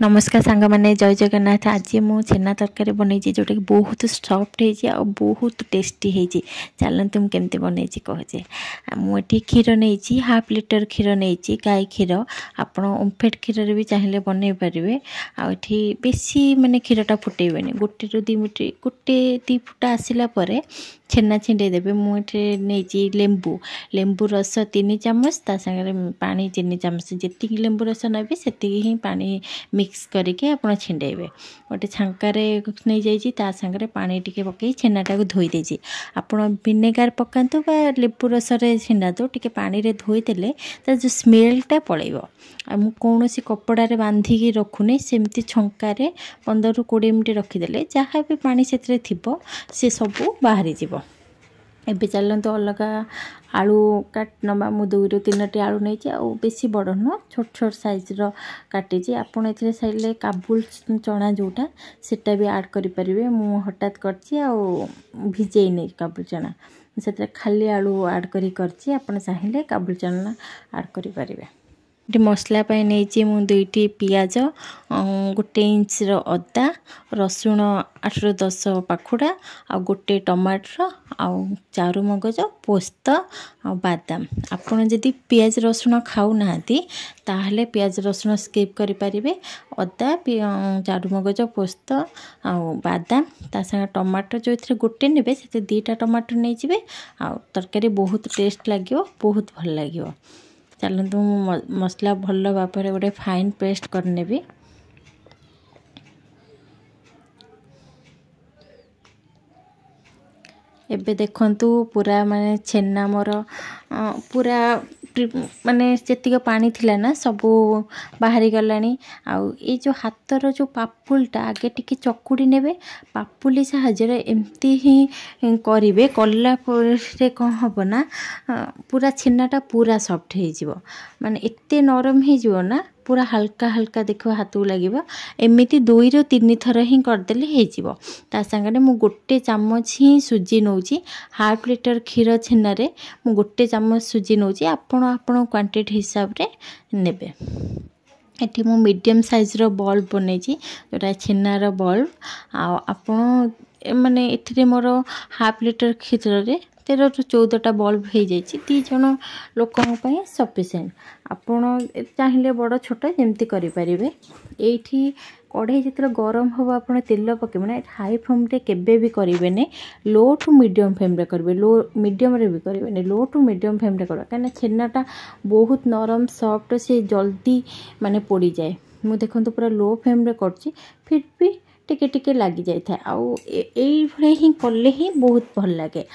नमस्कार सांग मैंने जय जगन्नाथ। आज मु छेना तरकारी बनई जोटा कि बहुत सफ्ट हो बहुत टेस्टी होती। चलते मुझे केमती बनई कहे मुझे क्षीर नहीं हाफ लिटर क्षीर नहीं गाय क्षीर आप ओमफेड क्षीर भी चाहिए बनई पारे। आठी बेसी माने क्षीरटा फुटेबे गोटे रु 2 मिनट गोटे 2 फुटा आसला छेना छिंडेदेवे। मुझे नहीं लेंबू लेंबू रस 3 चामच ता सागर पानी 3 चामच जी लेंबू रस नेबे से ही पानी मिक्स करके आप छिंडेबे। गोटे छांकार नहीं जाइए ता सागर पानी टिके पकई छेनाटा को धोई देजी आप विनेगार पकातु बा लेंबू रस छिंडातु टिके पानी रे धोईदेले तर जो स्मेलटा पलैब। कौन कपड़ा बांधिकी रखुनी सेमती छंकार 15 ରୁ 20 मिनट रखीदे जहाँ भी पानी से सी सबू बाहरी जीव। एबे चलते अलग आलू काट नवा मु 2 ରୁ 3टी आलू नहीं बेसी बड़ नुह छोट छोट साइज काटी आपड़ ए साइले काबुल चना जोटा सेटा भी ऐड करें। मु हठात करजे नहीं काबुल चना से खाली आलू ऐड कर चाहिए काबुल चना ऐड करें। मसला नहीं मु 2टी पियाज 1 इंच अदा रसुण 8 ରୁ 10 पाखुड़ा आ गोटे टमाटर आ चारु मगज पोस्त आ बादाम। आपन जदि पियाज रसुण खाऊ नाहंती ताहले पियाज रसुण स्किप करि परिबे। अदा चारु मगज पोस्त आ बादाम ता संग टमाटर जो इथरे गोटे नेबे से 2टा टमाटर नै जिवे आ तरकारी बहुत टेस्ट लागियो बहुत भल लागियो। चलतु मसला भल भापर गोटे फाइन पेस्ट करनेबी। एबे देखंतु पूरा माने छेना मोर पूरा माने जेतिक पानी थिला ना सबू बाहरी गलानी। आउ ए जो हाथर जो पापुलटा आगे टिके चकुड़ी नेबे पापुली साहाଯ୍ୟରେ एमती ही करिवे कल्ला परे कौन हबो ना पूरा छेनाटा पूरा सॉफ्ट हो जिवो माने एते नरम हो जिवो ना पूरा हल्का हल्का देखो हाथ को लगे एमती 2 ରୁ 3 थर ही करदेले हो जिवो। ता संगे मु गोटे चामच ही सुजी नौची हाफ लिटर क्षीर छेना मु गोटे चामच सुजी नौची आपण आपण क्वांटिटी हिसाब रे नेबे। एठी मु मीडियम साइज रो बल्ब बनै जोटा छेनार बल्ब आपण माने एथिरे मोर हाफ लिटर क्षीर रे 13 ରୁ 14टा बल्ब हो जाए 2 जन लोकों सफिशिएंट। आपण चाहिए बड़ छोट जमती करें। एठी कढ़ई जिते गरम हम आप तेल पकेबे ना हाई फ्लेम रे केबे भी करेंगे लो टू मीडियम फ्लेम रे करेंगे लो मीडियम रे भी करेंगे लो टू मीडियम फ्लेम रे करें कहीं छेनाटा बहुत नरम सॉफ्ट से जल्दी माने पोड़ी जाए। मु देखंतु पूरा लो फ्लेम रे करछि फिर भी टिके टिके लगी जाए था आउ एई भले ही कले ही बहुत भल लगे।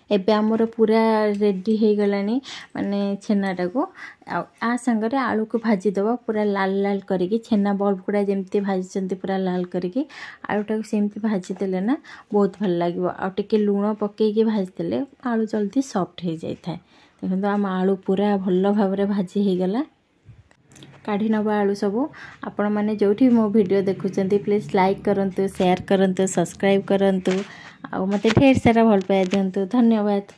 एबे आमर पूरा रेडी हो गलानी माने छेनाटा को आ संगरे आलू को भाजी दबा पूरा लाल लाल करके छेना बल्ब गुड़ा जमती भाजी पूरा लाल करके आलूटा को सेमती भाजी देले ना बहुत भल लगे। आ टिके लूण पकेकी भाजी देले आलू जल्दी सॉफ्ट हो जाए था। देखो आम आलू पूरा भल भाव भाजी हो गला काढ़ी नवा आलू सबू। आपण मैंने जो भी मो वीडियो देखुं प्लीज लाइक करंतु शेयर करंतु सब्सक्राइब करंतु आ मते ढेर सारा भल पाए दिंतु धन्यवाद।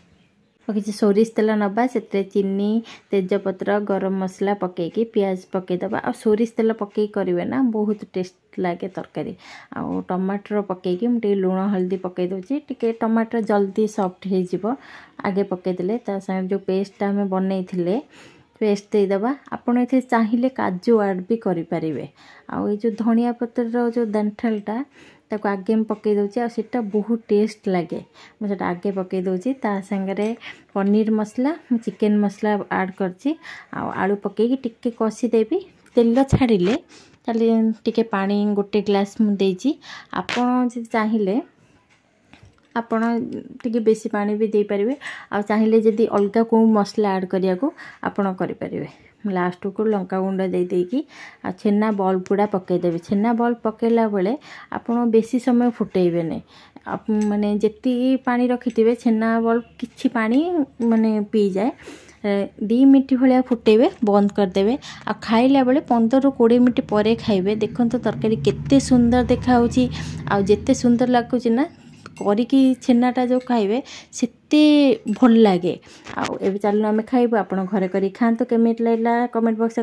किसी सोरिष तेल नवा से चीनी तेजपत्र गरम मसला पकईकी पियाज पकईदबा आ सोरिष तेल पकई करेंगे ना बहुत टेस्ट लगे तरकारी। आ टमाटर पकईकी मुझे लुण हल्दी पकई दूसरी टिके टमाटर जल्दी सॉफ्ट हो आगे पकईदेले ता संगे जो पेस्टा आम बनई पेस्ट देदबा। आपण ये चाहिए काजू ऐड भी करें। आउ ये जो धनिया पत्र जो डेंठालटा ताको आगे पकई दूसरी आटा बहुत टेस्ट लगे मुझे आगे पकई दूसरी ता संगे पनीर मसला चिकेन मसला ऐड करछि आलू पकईकी टिके कषी देवी तेल छाड़िले ताले टिके पानी गोटे ग्लास मुझे आपण चाहिए आपण टिके बेसी पानी भी दे पारिबे आ चाहिए जदि अलगा को मसला ऐड करिया को आपण करि पारिबे। लास्ट को लंका गुंड दे देकी आ छेना बल्ब गुड़ा पकईदेवे। छेना बल्ब पकेला बेले आपण बेसी समय फुटेबे नै माने जेती पानी रखिथिबे छेना बल्ब किछि पानी माने पी जाए 2 मिनट भाया फुटेबे बंद करदेवे आ खाइला बेले 15 ରୁ 20 मिनट पर खाइबे। देखंतु तरकारी केते सुंदर देखा होची आ जेते सुंदर लागुची ना करिकी छेनाटा जो खाइबे सेते भल लागे। आ चलो आम खाइबू आप घरे करी खातु केमिति लागला कमेंट बॉक्स